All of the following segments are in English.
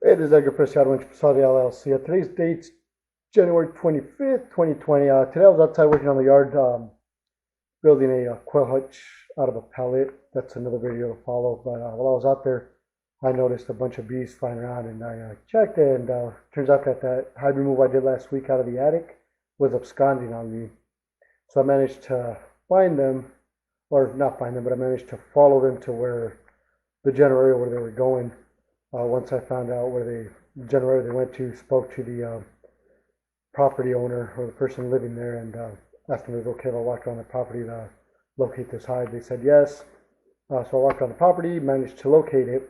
Hey, this is Edgar Preciado with Preciado LLC. Today's date's January 25th, 2020. Today I was outside working on the yard, building a quail hutch out of a pellet. That's another video to follow. But while I was out there, I noticed a bunch of bees flying around, and I checked, and turns out that hive removal I did last week out of the attic was absconding on me. So I managed to find them, or not find them, but I managed to follow them to where the general area where they were going. Once I found out where the general area they went to, spoke to the property owner or the person living there, and asked them if it was okay if I walked around the property to locate this hive. They said yes. So I walked around the property, managed to locate it,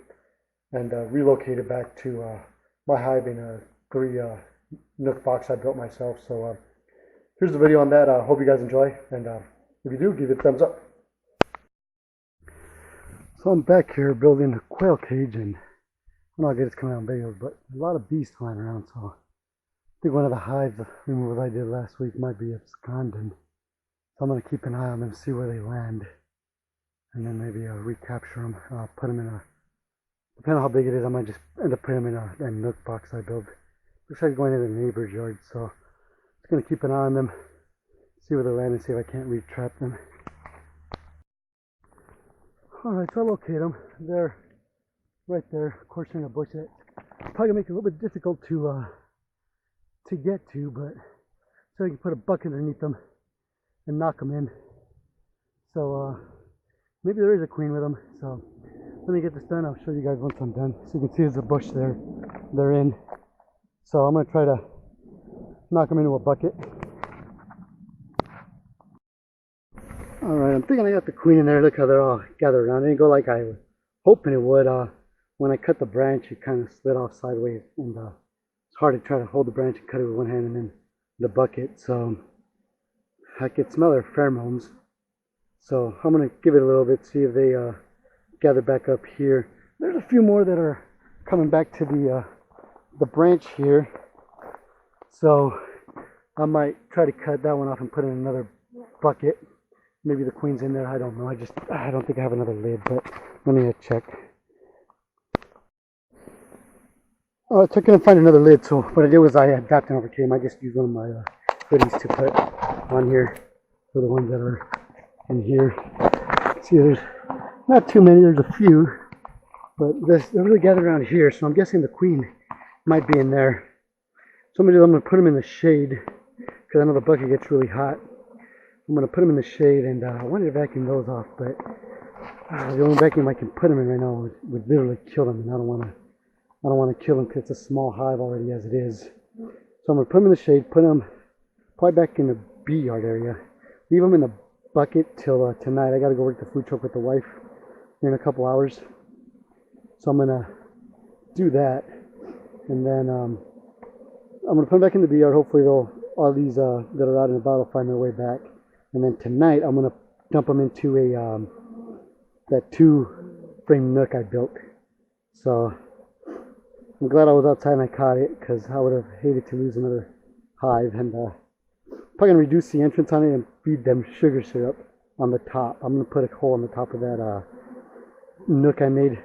and relocated back to my hive in a three nook box I built myself. So here's the video on that. I hope you guys enjoy, and if you do, give it a thumbs up. So I'm back here building a quail cage, and I don't know how good it's coming out in videos, but a lot of bees flying around. So I think one of the hive removals I did last week might be absconding. So I'm going to keep an eye on them and see where they land, and then maybe recapture them. Put them in a, depending on how big it is, I might just end up putting them in a nook box I built. Looks like going into the neighbor's yard, so just going to keep an eye on them, see where they land, and see if I can't retrap them. Alright, so I locate them. They're right there, of course, in a bush that probably gonna make it a little bit difficult to get to, but so I can put a bucket underneath them and knock them in. So maybe there is a queen with them. So let me get this done. I'll show you guys once I'm done. So you can see there's a bush there they're in. So I'm gonna try to knock them into a bucket. Alright, I'm thinking I got the queen in there. Look how they're all gathered around. It didn't go like I was hoping it would. When I cut the branch, it kind of slid off sideways, and it's hard to try to hold the branch and cut it with one hand and then the bucket. So I could smell their pheromones. So I'm gonna give it a little bit, see if they gather back up here. There's a few more that are coming back to the branch here. So I might try to cut that one off and put in another bucket. Maybe the queen's in there. I don't know. I don't think I have another lid, but let me check. So I couldn't find another lid, so what I did was I adapted over came. I just used one of my hoodies to put on here for the ones that are in here. See, there's not too many, there's a few, but they're really gathered around here, so I'm guessing the queen might be in there. So I'm going to put them in the shade, because I know the bucket gets really hot. I'm going to put them in the shade, and I wanted to vacuum those off, but the only vacuum I can put them in right now would literally kill them, and I don't want to kill them because it's a small hive already as it is. So I'm going to put them in the shade, put them probably back in the bee yard area. Leave them in the bucket till tonight. I got to go work the food truck with the wife in a couple hours. So I'm going to do that. And then I'm going to put them back in the bee yard. Hopefully all these that are out and about will find their way back. And then tonight I'm going to dump them into that 2-frame nook I built. So I'm glad I was outside and I caught it, because I would have hated to lose another hive. And probably going to reduce the entrance on it and feed them sugar syrup on the top. I'm going to put a hole on the top of that nook I made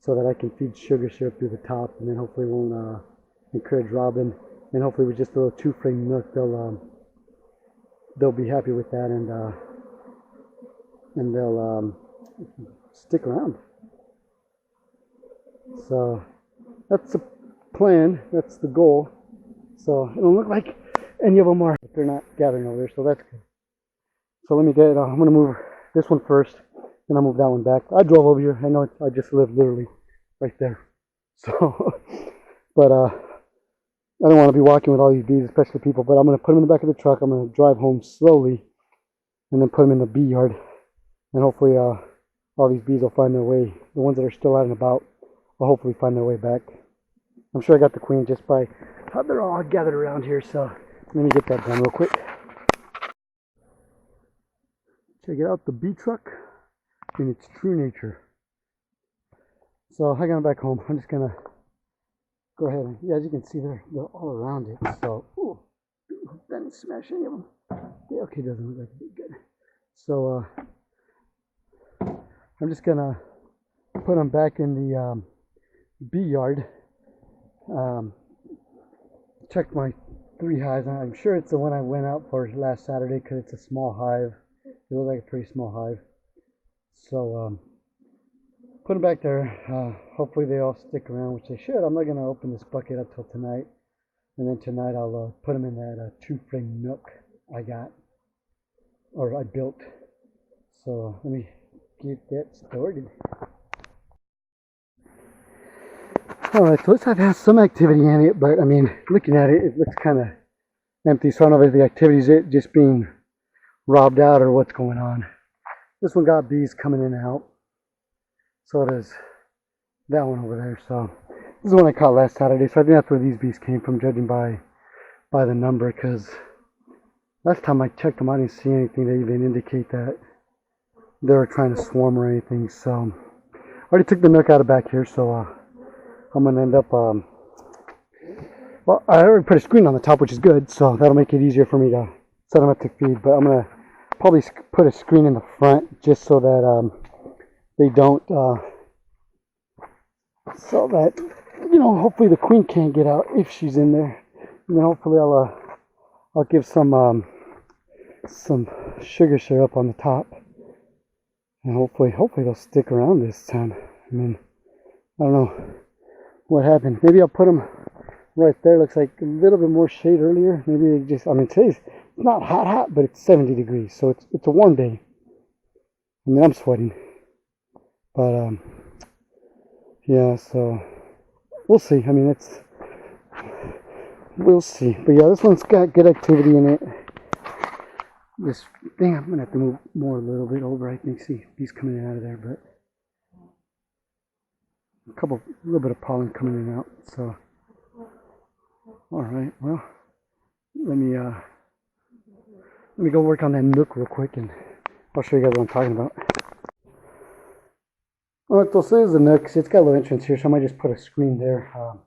so that I can feed sugar syrup through the top, and then hopefully it won't encourage robin. And hopefully with just a little 2-frame nook, they'll be happy with that, and they'll stick around. So that's the plan, that's the goal. So it don't look like any of them are, but they're not gathering over there, so that's good. So let me get, I'm going to move this one first, then I'll move that one back. I drove over here, I know I just live literally right there. So, but I don't want to be walking with all these bees, especially people, but I'm going to put them in the back of the truck. I'm going to drive home slowly and then put them in the bee yard, and hopefully all these bees will find their way. The ones that are still out and about will hopefully find their way back. I'm sure I got the queen just by how they're all gathered around here, so let me get that done real quick. Check it out, the bee truck in its true nature. So I got back home. I'm just going to go ahead and, yeah, as you can see, they're all around it. So, ooh, that didn't smash any of them. Yeah, okay, doesn't look like it did good. So, I'm just gonna put them back in the bee yard, Checked my 3 hives. I'm sure it's the one I went out for last Saturday because it's a small hive. It looks like a pretty small hive. So put them back there. Hopefully they all stick around, which they should. I'm not gonna open this bucket up till tonight, and then tonight I'll put them in that 2-frame nook I got or I built. So let me get that started. Alright, so this hive has some activity in it, but I mean, looking at it, it looks kind of empty. So I don't know if the activity is it just being robbed out or what's going on. This one got bees coming in and out. So does that one over there. So this is the one I caught last Saturday. So I think that's where these bees came from, judging by the number. Because last time I checked them, I didn't see anything to even indicate that they were trying to swarm or anything. So I already took the nook out of back here. So I'm gonna end up. Well, I already put a screen on the top, which is good. So that'll make it easier for me to set them up to feed. But I'm gonna probably put a screen in the front just so that they don't, so that, you know, hopefully the queen can't get out if she's in there. And then hopefully I'll give some sugar syrup on the top, and hopefully they'll stick around this time. I mean, I don't know what happened. Maybe I'll put them right there. Looks like a little bit more shade earlier. Maybe they just, I mean, today's it's not hot, but it's 70 degrees, so it's a warm day. I mean, I'm sweating. But yeah, so we'll see. I mean, we'll see. But yeah, this one's got good activity in it. This thing, I'm gonna have to move more a little bit over. I think see bees coming in and out of there, but a little bit of pollen coming in and out. So, all right. Well, let me go work on that nook real quick, and I'll show you guys what I'm talking about. Alright, so this is the nook. It's got a little entrance here, so I might just put a screen there to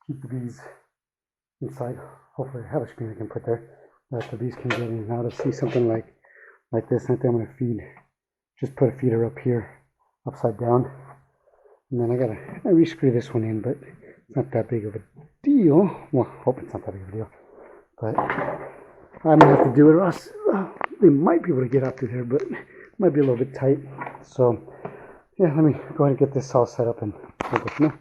keep the bees inside. Hopefully I have a screen I can put there that the bees can get in and out. To see something like this, I think I'm going to feed, just put a feeder up here, upside down. And then I re-screw this one in, but it's not that big of a deal. Well, I hope it's not that big of a deal. But I'm going to have to do it, or else they might be able to get up through there, but it might be a little bit tight. So yeah, let me go ahead and get this all set up and we'll go from there.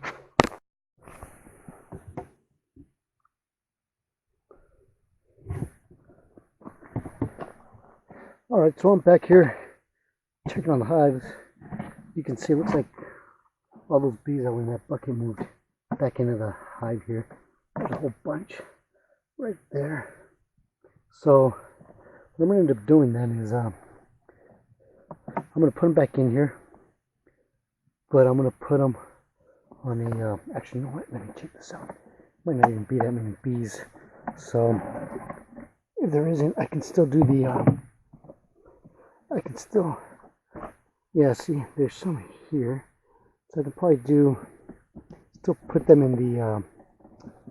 Alright, so I'm back here checking on the hives. You can see it looks like all those bees that were in that bucket moved back into the hive here. There's a whole bunch right there. So what I'm going to end up doing then is I'm going to put them back in here. But I'm going to put them on a, actually, you know what, let me check this out. Might not even be that many bees. So, if there isn't, I can still do the, yeah, see, there's some here. So I can probably still put them in the,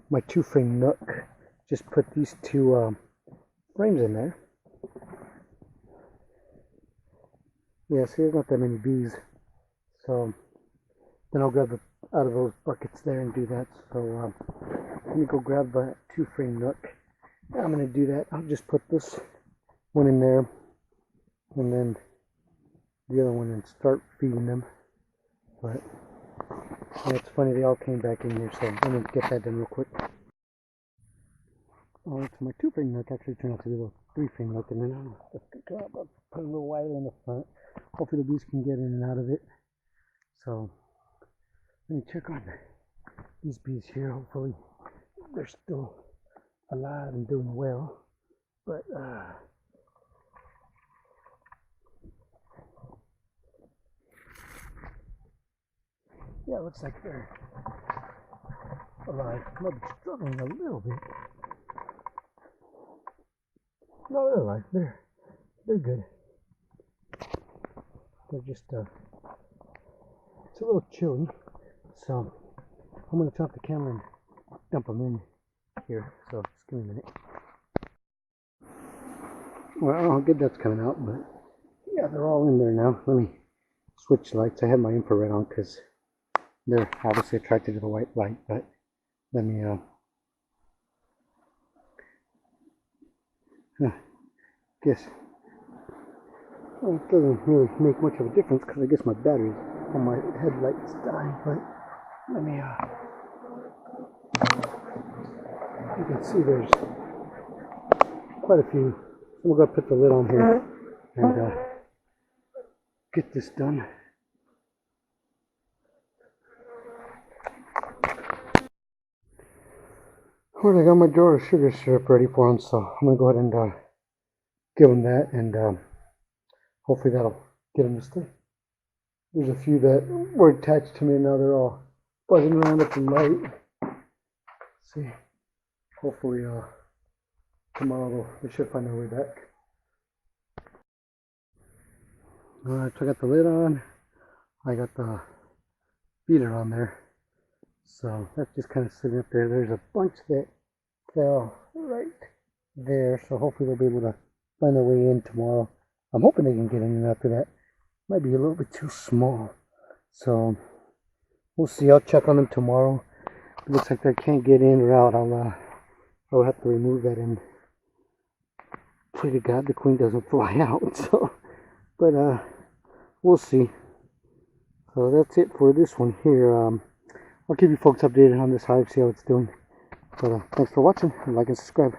my 2-frame nook. Just put these 2 frames in there. Yeah, see, there's not that many bees. So then I'll grab out of those buckets there and do that. So let me go grab that 2-frame nook. I'm going to do that. I'll just put this one in there and then the other one and start feeding them. But it's funny, they all came back in here, so I'm going to get that done real quick. Alright, so my 2-frame nook actually turned out to be a little 3-frame nook, and then I'll put a little wider in the front. Hopefully the bees can get in and out of it. So let me check on these bees here. Hopefully they're still alive and doing well. But yeah, it looks like they're alive. Might be struggling a little bit. No, they're alive. They're good. They're just it's a little chilly, so I'm going to turn off the camera and dump them in here, so just give me a minute. Well, I don't know how good that's coming out, but yeah, they're all in there now. Let me switch lights. I have my infrared on because they're obviously attracted to the white light, but let me guess. Well, it doesn't really make much of a difference because I guess my batteries on my headlights dying. But let me you can see there's quite a few. So I'm gonna put the lid on here and get this done. Alright, I got my jar of sugar syrup ready for them, so I'm gonna go ahead and give them that, and hopefully that'll get them to stay. There's a few that were attached to me, and now they're all buzzing around at the light. Let's see, hopefully tomorrow they should find their way back. Alright, so I got the lid on. I got the feeder on there. So that's just kind of sitting up there. There's a bunch that fell right there. So hopefully they'll be able to find their way in tomorrow. I'm hoping they can get in and after that. Might be a little bit too small. So we'll see. I'll check on them tomorrow. It looks like they can't get in or out. I'll have to remove that and pray to God the queen doesn't fly out. So, but we'll see. So that's it for this one here. I'll keep you folks updated on this hive, see how it's doing. But thanks for watching, and like and subscribe.